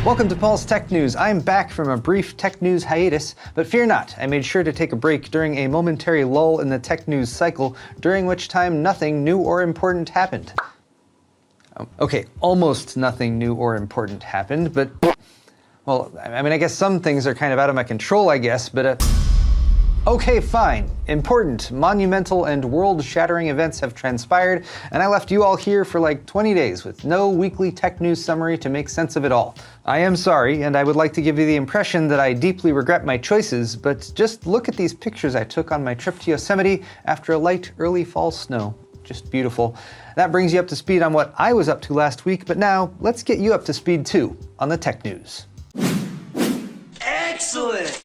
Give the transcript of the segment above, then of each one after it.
Welcome to Paul's Tech News. I'm back from a brief tech news hiatus, but fear not, I made sure to take a break during a momentary lull in the tech news cycle, during which time nothing new or important happened. Okay, almost nothing new or important happened, but, well, I mean, I guess some things are kind of out of my control, I guess, but okay, fine. Important, monumental, and world-shattering events have transpired, and I left you all here for like 20 days with no weekly tech news summary to make sense of it all. I am sorry, and I would like to give you the impression that I deeply regret my choices, but just look at these pictures I took on my trip to Yosemite after a light early fall snow. Just beautiful. That brings you up to speed on what I was up to last week, but now let's get you up to speed too on the tech news. Excellent!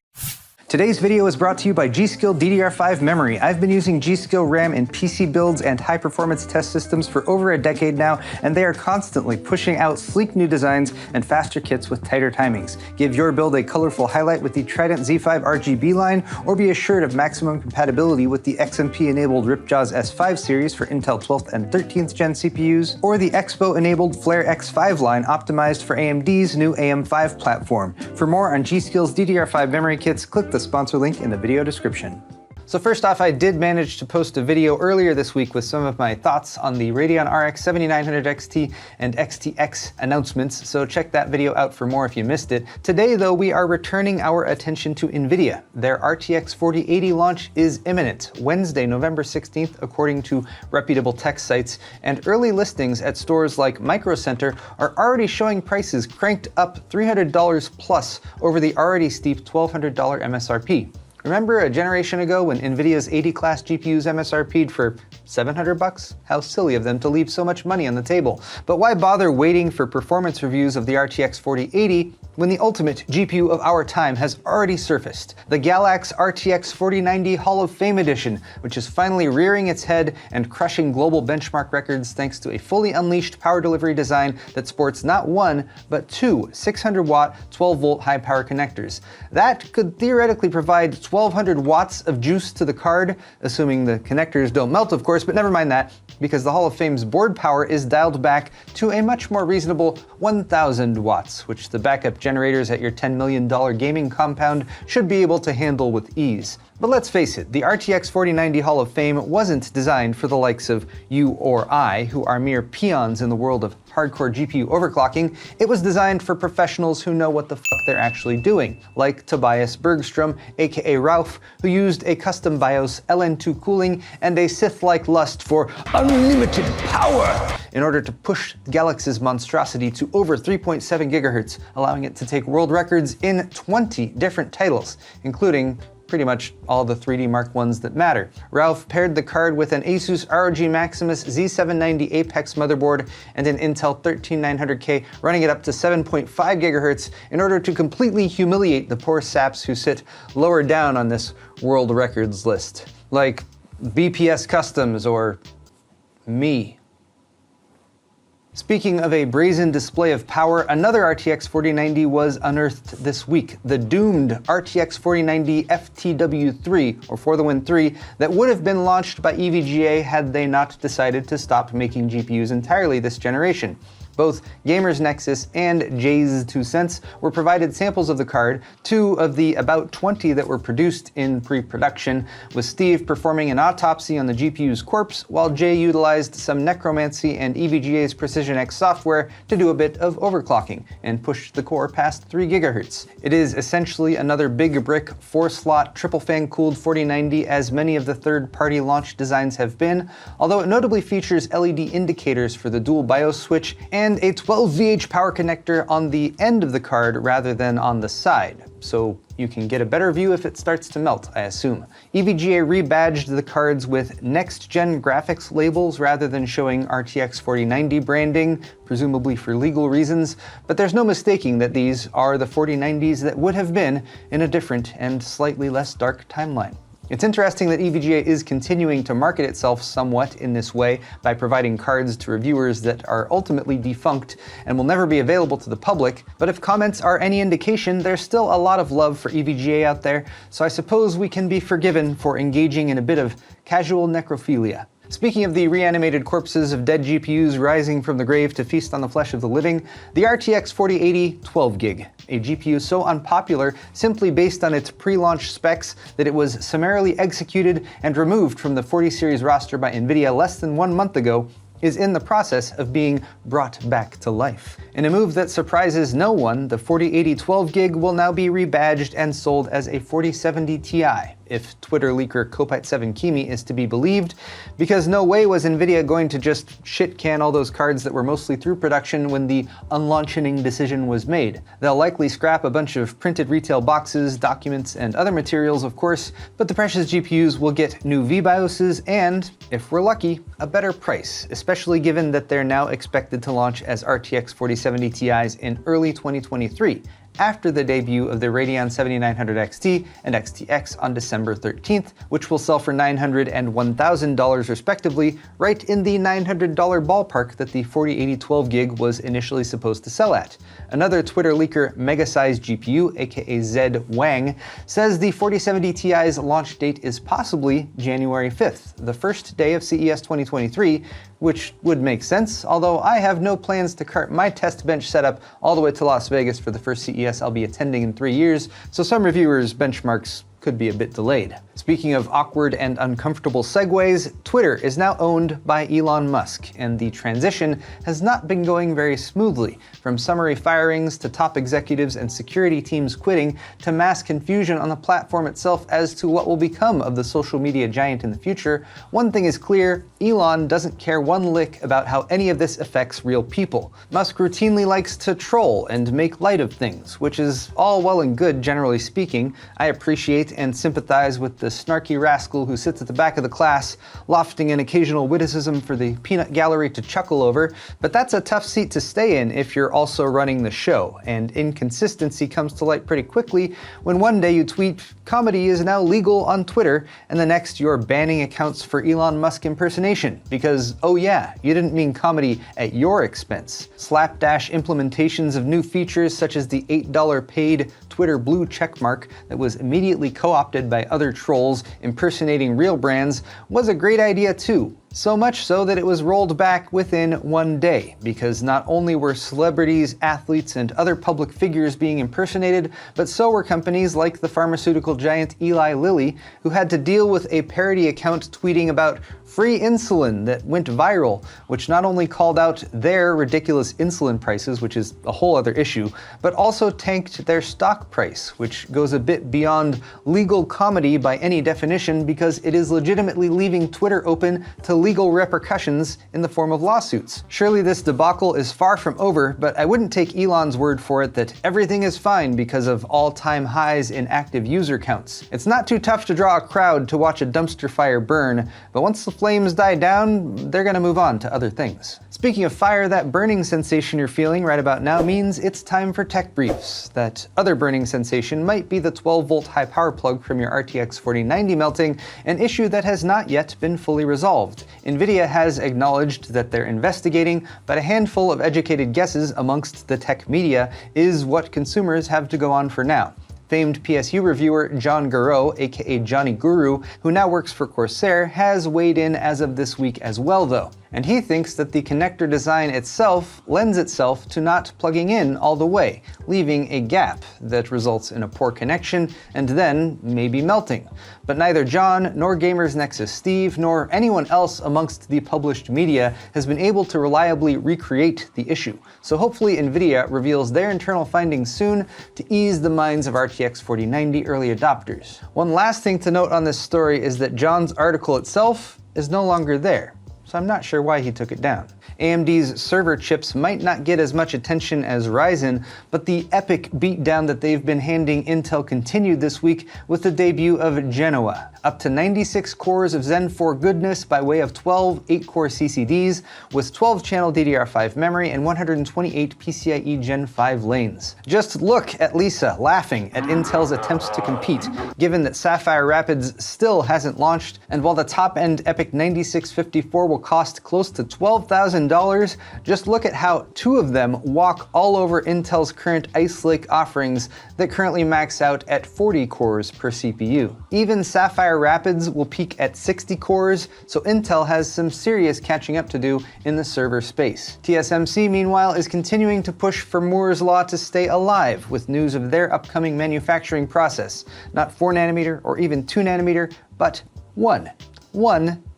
Today's video is brought to you by G.Skill DDR5 memory. I've been using G.Skill RAM in PC builds and high-performance test systems for over a decade now, and they are constantly pushing out sleek new designs and faster kits with tighter timings. Give your build a colorful highlight with the Trident Z5 RGB line, or be assured of maximum compatibility with the XMP-enabled Ripjaws S5 series for Intel 12th and 13th gen CPUs, or the Expo-enabled Flare X5 line optimized for AMD's new AM5 platform. For more on G.Skill's DDR5 memory kits, click the sponsor link in the video description. So first off, I did manage to post a video earlier this week with some of my thoughts on the Radeon RX 7900 XT and XTX announcements, so check that video out for more if you missed it. Today though, we are returning our attention to NVIDIA. Their RTX 4080 launch is imminent, Wednesday, November 16th, according to reputable tech sites, and early listings at stores like Micro Center are already showing prices cranked up $300 plus over the already steep $1,200 MSRP. Remember a generation ago when NVIDIA's 80-class GPUs MSRP'd for $700? How silly of them to leave so much money on the table. But why bother waiting for performance reviews of the RTX 4080 when the ultimate GPU of our time has already surfaced? The GALAX RTX 4090 Hall of Fame edition, which is finally rearing its head and crushing global benchmark records thanks to a fully unleashed power delivery design that sports not one, but two 600-watt, 12-volt high-power connectors. That could theoretically provide 1,200 watts of juice to the card, assuming the connectors don't melt, of course, but never mind that, because the Hall of Fame's board power is dialed back to a much more reasonable 1,000 watts, which the backup generators at your $10 million gaming compound should be able to handle with ease. But let's face it, the RTX 4090 Hall of Fame wasn't designed for the likes of you or I, who are mere peons in the world of hardcore GPU overclocking. It was designed for professionals who know what the fuck they're actually doing, like Tobias Bergstrom, aka Ralph, who used a custom BIOS, LN2 cooling, and a Sith-like lust for unlimited power in order to push GALAX's monstrosity to over 3.7 gigahertz, allowing it to take world records in 20 different titles, including pretty much all the 3D Mark Is that matter. Ralph paired the card with an Asus ROG Maximus Z790 Apex motherboard and an Intel 13900K, running it up to 7.5 gigahertz in order to completely humiliate the poor saps who sit lower down on this world records list, like BPS Customs or me. Speaking of a brazen display of power, another RTX 4090 was unearthed this week, the doomed RTX 4090 FTW3, or For the Win 3, that would have been launched by EVGA had they not decided to stop making GPUs entirely this generation. Both Gamers Nexus and Jay's 2 Cents were provided samples of the card, 2 of the about 20 that were produced in pre-production, with Steve performing an autopsy on the GPU's corpse, while Jay utilized some necromancy and EVGA's Precision X software to do a bit of overclocking and push the core past 3 gigahertz. It is essentially another big brick, 4-slot, triple-fan cooled 4090 as many of the third-party launch designs have been, although it notably features LED indicators for the dual BIOS switch and a 12VH power connector on the end of the card rather than on the side, so you can get a better view if it starts to melt, I assume. EVGA rebadged the cards with next-gen graphics labels rather than showing RTX 4090 branding, presumably for legal reasons, but there's no mistaking that these are the 4090s that would have been in a different and slightly less dark timeline. It's interesting that EVGA is continuing to market itself somewhat in this way by providing cards to reviewers that are ultimately defunct and will never be available to the public, but if comments are any indication, there's still a lot of love for EVGA out there, so I suppose we can be forgiven for engaging in a bit of casual necrophilia. Speaking of the reanimated corpses of dead GPUs rising from the grave to feast on the flesh of the living, the RTX 4080 12GB, a GPU so unpopular simply based on its pre-launch specs that it was summarily executed and removed from the 40 series roster by NVIDIA less than 1 month ago, is in the process of being brought back to life. In a move that surprises no one, the 4080 12GB will now be rebadged and sold as a 4070 Ti, if Twitter leaker Kopite7Kimi is to be believed, because no way was NVIDIA going to just shit-can all those cards that were mostly through production when the unlaunching decision was made. They'll likely scrap a bunch of printed retail boxes, documents, and other materials, of course, but the precious GPUs will get new VBIOSes and, if we're lucky, a better price, especially given that they're now expected to launch as RTX 4070 Ti's in early 2023, after the debut of the Radeon 7900 XT and XTX on December 13th, which will sell for $900 and $1,000 respectively, right in the $900 ballpark that the 4080 12GB was initially supposed to sell at. Another Twitter leaker, Mega-Size GPU, aka Zed Wang, says the 4070 Ti's launch date is possibly January 5th, the first day of CES 2023, which would make sense, although I have no plans to cart my test bench setup all the way to Las Vegas for the first CES I'll be attending in 3 years, so some reviewers' benchmarks could be a bit delayed. Speaking of awkward and uncomfortable segues, Twitter is now owned by Elon Musk, and the transition has not been going very smoothly. From summary firings to top executives and security teams quitting to mass confusion on the platform itself as to what will become of the social media giant in the future, one thing is clear: Elon doesn't care one lick about how any of this affects real people. Musk routinely likes to troll and make light of things, which is all well and good generally speaking. I appreciate and sympathize with the snarky rascal who sits at the back of the class, lofting an occasional witticism for the peanut gallery to chuckle over, but that's a tough seat to stay in if you're also running the show, and inconsistency comes to light pretty quickly when one day you tweet, "Comedy is now legal on Twitter," and the next you're banning accounts for Elon Musk impersonation, because, oh yeah, you didn't mean comedy at your expense. Slapdash implementations of new features such as the $8 paid Twitter blue checkmark that was immediately co-opted by other trolls impersonating real brands was a great idea too. So much so that it was rolled back within 1 day, because not only were celebrities, athletes, and other public figures being impersonated, but so were companies like the pharmaceutical giant Eli Lilly, who had to deal with a parody account tweeting about free insulin that went viral, which not only called out their ridiculous insulin prices, which is a whole other issue, but also tanked their stock price, which goes a bit beyond legal comedy by any definition, because it is legitimately leaving Twitter open to legal repercussions in the form of lawsuits. Surely this debacle is far from over, but I wouldn't take Elon's word for it that everything is fine because of all-time highs in active user counts. It's not too tough to draw a crowd to watch a dumpster fire burn, but once the flames die down, they're gonna move on to other things. Speaking of fire, that burning sensation you're feeling right about now means it's time for tech briefs. That other burning sensation might be the 12-volt high power plug from your RTX 4090 melting, an issue that has not yet been fully resolved. NVIDIA has acknowledged that they're investigating, but a handful of educated guesses amongst the tech media is what consumers have to go on for now. Famed PSU reviewer John Garreau, aka Johnny Guru, who now works for Corsair, has weighed in as of this week as well though. And he thinks that the connector design itself lends itself to not plugging in all the way, leaving a gap that results in a poor connection and then maybe melting. But neither John, nor Gamers Nexus Steve, nor anyone else amongst the published media has been able to reliably recreate the issue. So hopefully NVIDIA reveals their internal findings soon to ease the minds of RTX 4090 early adopters. One last thing to note on this story is that John's article itself is no longer there, so I'm not sure why he took it down. AMD's server chips might not get as much attention as Ryzen, but the epic beatdown that they've been handing Intel continued this week with the debut of Genoa. Up to 96 cores of Zen 4 goodness by way of 12 8-core CCDs with 12-channel DDR5 memory and 128 PCIe Gen 5 lanes. Just look at Lisa laughing at Intel's attempts to compete, given that Sapphire Rapids still hasn't launched, and while the top-end EPYC 9654 will cost close to $12,000, just look at how 2 of them walk all over Intel's current Ice Lake offerings that currently max out at 40 cores per CPU. Even Sapphire Sapphire Rapids will peak at 60 cores, so Intel has some serious catching up to do in the server space. TSMC, meanwhile, is continuing to push for Moore's Law to stay alive with news of their upcoming manufacturing process. Not 4 nanometer or even 2 nanometer, but 1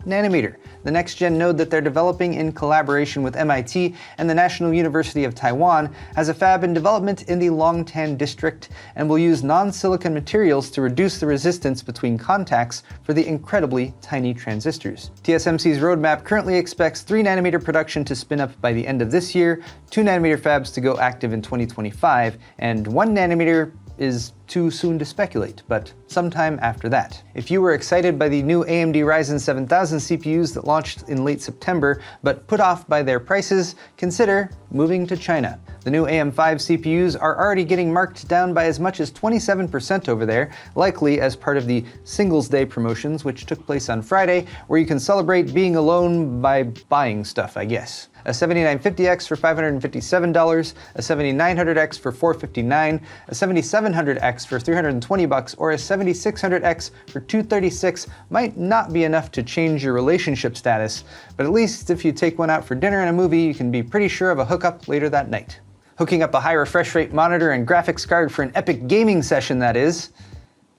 nanometer. The next-gen node that they're developing in collaboration with MIT and the National University of Taiwan has a fab in development in the Longtan district and will use non-silicon materials to reduce the resistance between contacts for the incredibly tiny transistors. TSMC's roadmap currently expects 3 nanometer production to spin up by the end of this year, 2 nanometer fabs to go active in 2025, and 1 nanometer is too soon to speculate, but sometime after that. If you were excited by the new AMD Ryzen 7000 CPUs that launched in late September, but put off by their prices, consider moving to China. The new AM5 CPUs are already getting marked down by as much as 27% over there, likely as part of the Singles Day promotions, which took place on Friday, where you can celebrate being alone by buying stuff, I guess. A 7950X for $557, a 7900X for $459, a 7700X for $320, or a 7600X for $236 might not be enough to change your relationship status, but at least if you take one out for dinner and a movie, you can be pretty sure of a hookup later that night. Hooking up a high refresh rate monitor and graphics card for an epic gaming session, that is.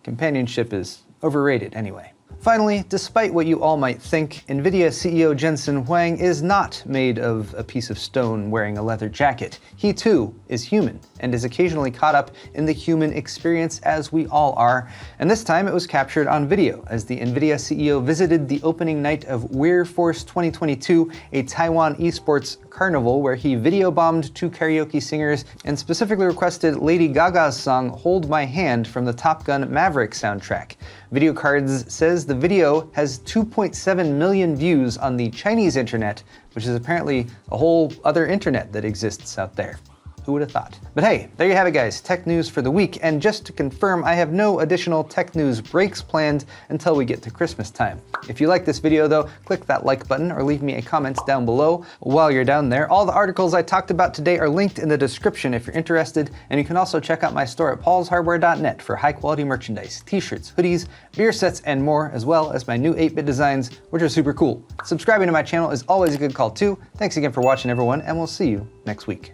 Companionship is overrated anyway. Finally, despite what you all might think, NVIDIA CEO Jensen Huang is not made of a piece of stone wearing a leather jacket. He too is human, and is occasionally caught up in the human experience as we all are. And this time it was captured on video as the NVIDIA CEO visited the opening night of Weir Force 2022, a Taiwan esports carnival where he video bombed 2 karaoke singers and specifically requested Lady Gaga's song Hold My Hand from the Top Gun Maverick soundtrack. Video Cards says the video has 2.7 million views on the Chinese internet, which is apparently a whole other internet that exists out there. Who would have thought? But hey, there you have it guys, tech news for the week, and just to confirm, I have no additional tech news breaks planned until we get to Christmas time. If you like this video though, click that like button or leave me a comment down below. While you're down there, all the articles I talked about today are linked in the description if you're interested, and you can also check out my store at paulshardware.net for high quality merchandise, t-shirts, hoodies, beer sets, and more, as well as my new 8-bit designs, which are super cool. Subscribing to my channel is always a good call too. Thanks again for watching everyone, and we'll see you next week.